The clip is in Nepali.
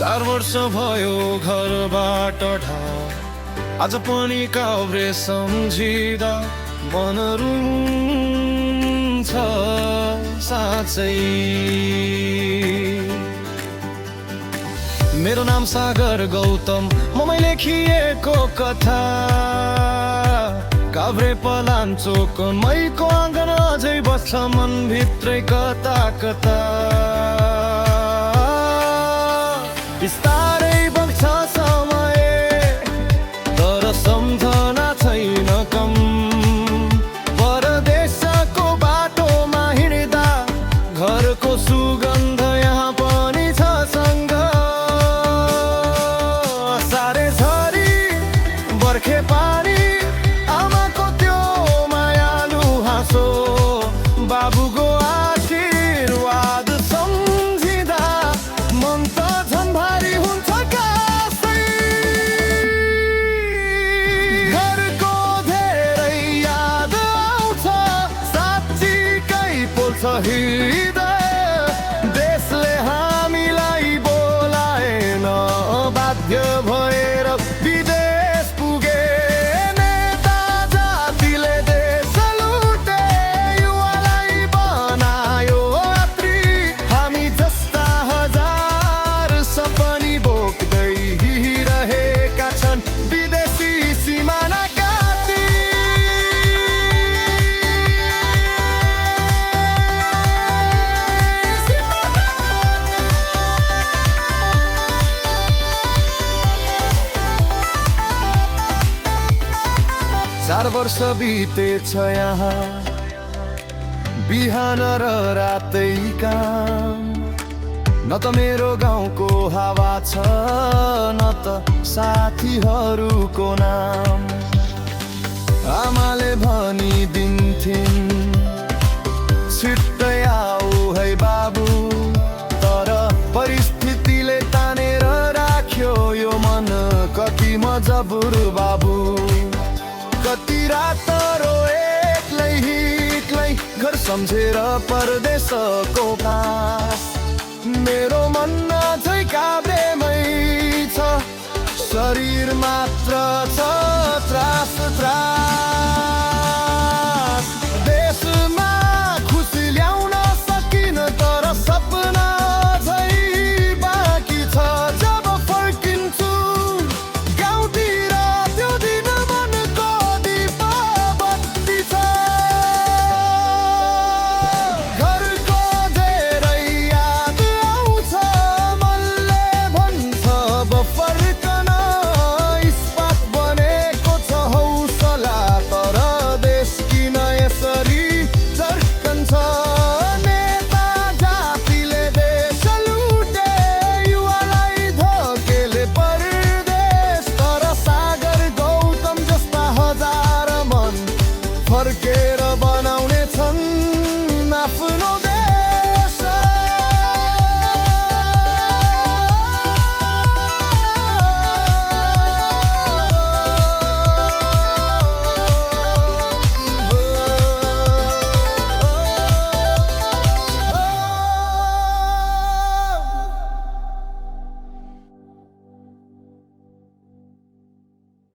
4 वर्ष भयो घरबाट ढाड, आज पनि काभ्रे सम्झिँदा मन रुन्छ साँच्चै। मेरो नाम सागर गौतम, ममै लेखिएको कथा। काभ्रे पलाञ्चोक मैको आँगन अझै बस्छ मनभित्रै कता कता। बिस्तारै बग्छ समय तर सम्झना छैन कम। परदेशको बाटोमा हिँड्दा घरको सुगन्ध यहाँ पनि छ सँग। सारे झरी बर्खे पानी, आमाको त्यो मायालु हाँसो, बाबुको आशीर्वाद सम्झिँदा मन त झन् भारी हुन्छ कासै। घरको धेरै याद आउँछ, साँच्चीकै पोल्छ हृदय। देशले हामीलाई बोलाएन, बाध्य भएर विदेश पुगे। नेता जातिले देश लुटे, युवालाई बनायो यात्री। हामी जस्ता हजार सपनी बोक्दै रहेका छन् विदेशी सिमाना काटी। चार वर्ष बितेछ यहाँ, बिहान र रातै काम। न त मेरो गाउँको हावा छ, न त साथीहरूको नाम। आमाले भनिदिन्थिन् छिट्टै आऊ है बाबु, तर परिस्थितिले तानेर राख्यो यो मन कति मजबुर बाबु। कति रात रोए एक्लै घर सम्झेर परदेशको कास। मेरो मन अझै काभ्रेमै छ, शरीर मात्र छ त्रास त्रास।